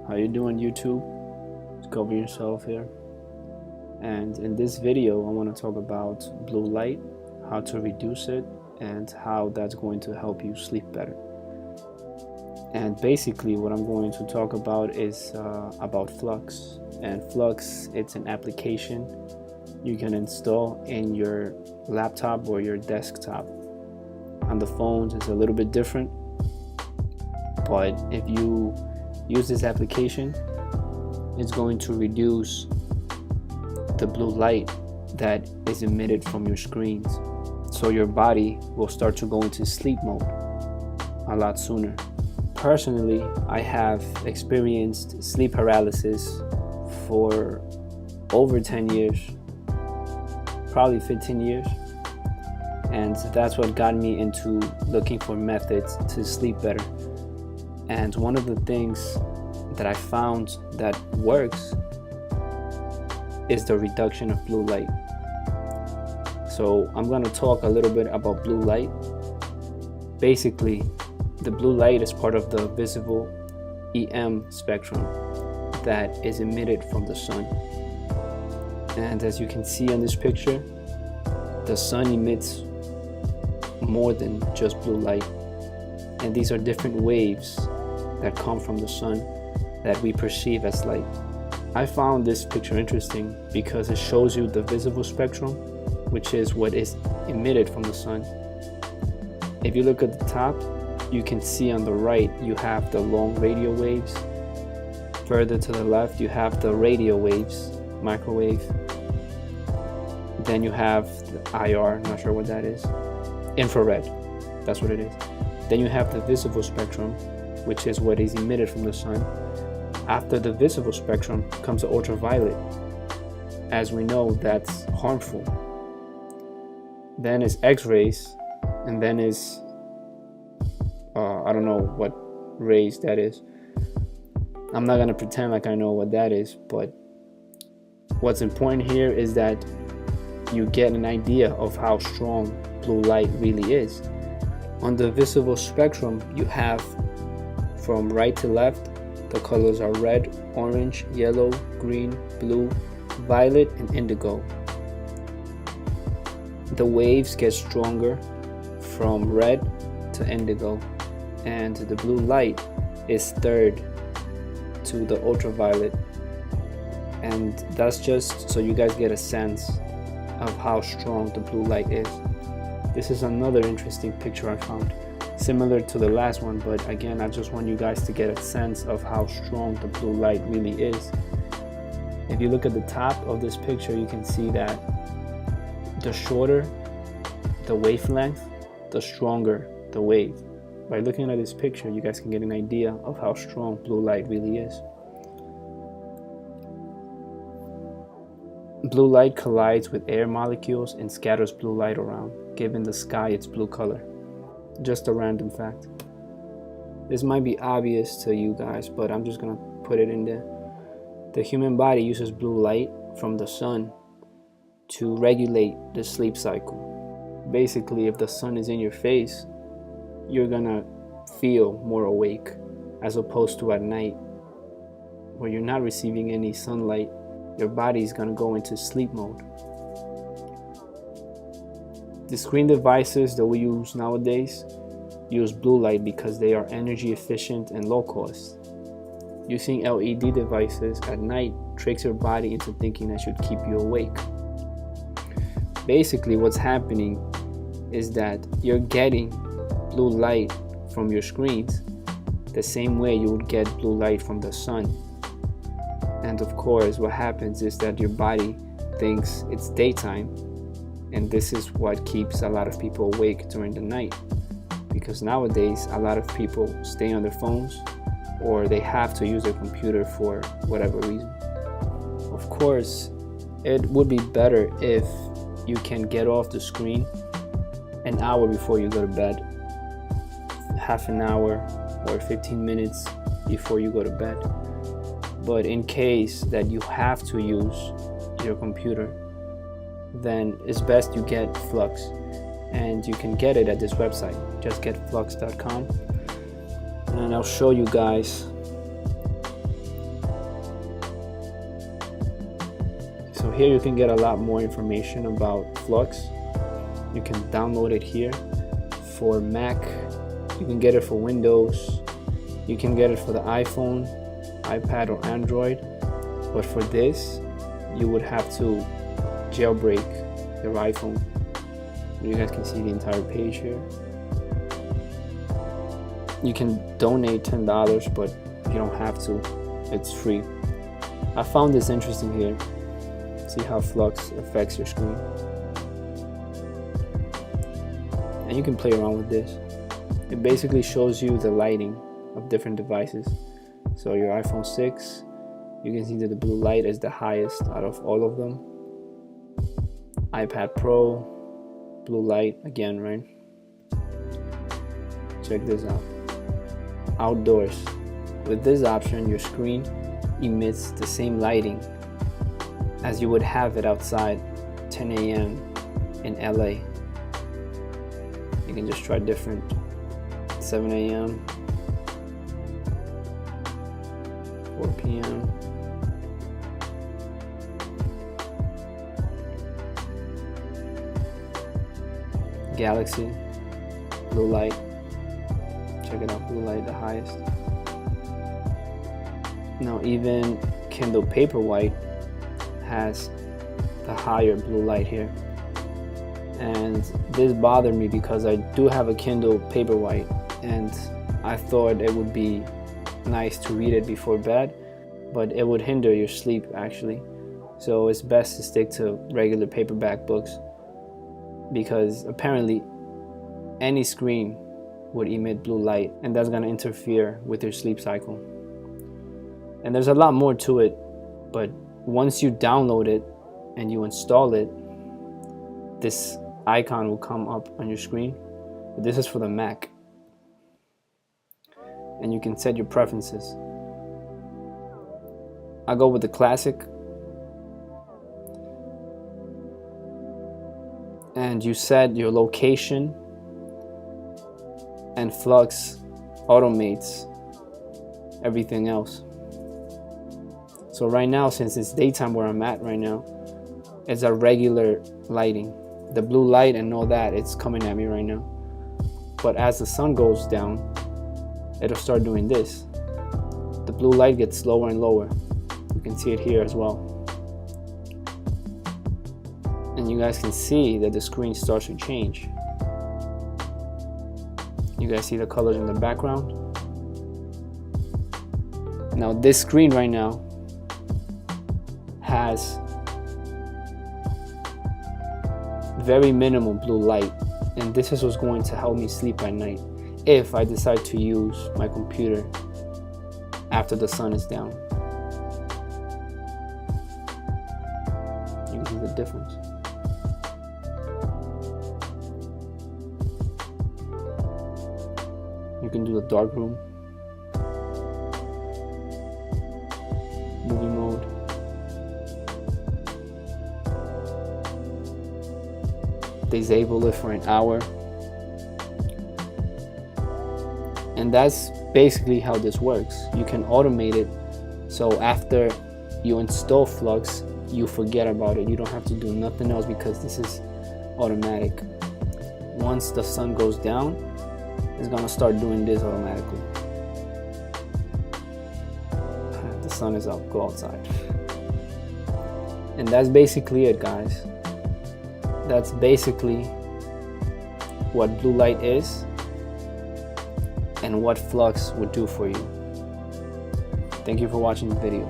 How you doing, YouTube? Discover yourself here. And in this video, I want to talk about blue light, how to reduce it, and how that's going to help you sleep better. And basically what I'm going to talk about is about F.lux. And F.lux, it's an application you can install in your laptop or your desktop. On the phones, it's a little bit different, but if you use this application, it's going to reduce the blue light that is emitted from your screens. So your body will start to go into sleep mode a lot sooner. Personally, I have experienced sleep paralysis for over 10 years, probably 15 years. And that's what got me into looking for methods to sleep better. And one of the things that I found that works is the reduction of blue light. So I'm going to talk a little bit about blue light. Basically, the blue light is part of the visible EM spectrum that is emitted from the sun. And as you can see on this picture, the sun emits more than just blue light. And these are different waves that come from the sun that we perceive as light. I found this picture interesting because it shows you the visible spectrum, which is what is emitted from the sun. If you look at the top, you can see on the right you have the long radio waves. Further to the left you have the radio waves, microwave. Then you have the IR, not sure what that is. Infrared, that's what it is. Then you have the visible spectrum, which is what is emitted from the sun. After the visible spectrum comes the ultraviolet. As we know, that's harmful. Then is X-rays, and then is I don't know what rays that is. I'm not gonna pretend like I know what that is, but what's important here is that you get an idea of how strong blue light really is. On the visible spectrum, you have from right to left, the colors are red, orange, yellow, green, blue, violet, and indigo. The waves get stronger from red to indigo, and the blue light is third to the ultraviolet. And that's just so you guys get a sense of how strong the blue light is. This is another interesting picture I found, similar to the last one, but again, I just want you guys to get a sense of how strong the blue light really is. If you look at the top of this picture, you can see that the shorter the wavelength, the stronger the wave. By looking at this picture, you guys can get an idea of how strong blue light really is. Blue light collides with air molecules and scatters blue light around, giving the sky its blue color. Just a random fact. This might be obvious to you guys, but I'm just gonna put it in there. The human body uses blue light from the sun to regulate the sleep cycle. Basically, if the sun is in your face, you're gonna feel more awake, as opposed to at night where you're not receiving any sunlight. Your body is gonna go into sleep mode. The screen devices that we use nowadays use blue light because they are energy efficient and low cost. Using LED devices at night tricks your body into thinking that should keep you awake. Basically, what's happening is that you're getting blue light from your screens the same way you would get blue light from the sun. And of course, what happens is that your body thinks it's daytime, and this is what keeps a lot of people awake during the night, because nowadays a lot of people stay on their phones or they have to use their computer for whatever reason. Of course, it would be better if you can get off the screen an hour before you go to bed, half an hour or 15 minutes before you go to bed. But in case that you have to use your computer, then it's best you get F.lux, and you can get it at this website. Just get F.lux.com, and I'll show you guys here you can get a lot more information about F.lux. You can download it here. For Mac, you can get it for Windows, you can get it for the iPhone, iPad, or Android. But for this, you would have to jailbreak your iPhone. You guys can see the entire page here. You can donate $10, but you don't have to. It's free. I found this interesting here. See how F.lux affects your screen. And you can play around with this. It basically shows you the lighting of different devices. So your iPhone 6, you can see that the blue light is the highest out of all of them. iPad Pro, blue light again, right? Check this out. Outdoors. With this option, your screen emits the same lighting as you would have it outside 10 a.m. in LA. You can just try different. 7 a.m. 4 p.m. Galaxy, blue light. Check it out, blue light the highest. Now even Kindle Paperwhite has the higher blue light here. And this bothered me because I do have a Kindle Paperwhite and I thought it would be nice to read it before bed, but it would hinder your sleep actually. So it's best to stick to regular paperback books, because apparently any screen would emit blue light and that's going to interfere with your sleep cycle. And there's a lot more to it, but once you download it and you install it, this icon will come up on your screen. This is for the Mac, and you can set your preferences. I go with the classic, and you set your location, and F.lux automates everything else. So right now, since it's daytime where I'm at right now, it's a regular lighting. The blue light and all that, it's coming at me right now. But as the sun goes down, it'll start doing this. The blue light gets lower and lower. You can see it here as well. And you guys can see that the screen starts to change. You guys see the colors in the background? Now this screen right now has very minimal blue light, and this is what's going to help me sleep at night if I decide to use my computer after the sun is down. You can see the difference. You can do the dark room, movie mode, disable it for an hour, and that's basically how this works. You can automate it, so after you install F.lux, you forget about it. You don't have to do nothing else because this is automatic. Once the sun goes down, it's gonna start doing this automatically. The sun is up, go outside. And that's basically it, guys. That's basically what blue light is and what F.lux would do for you. Thank you for watching the video.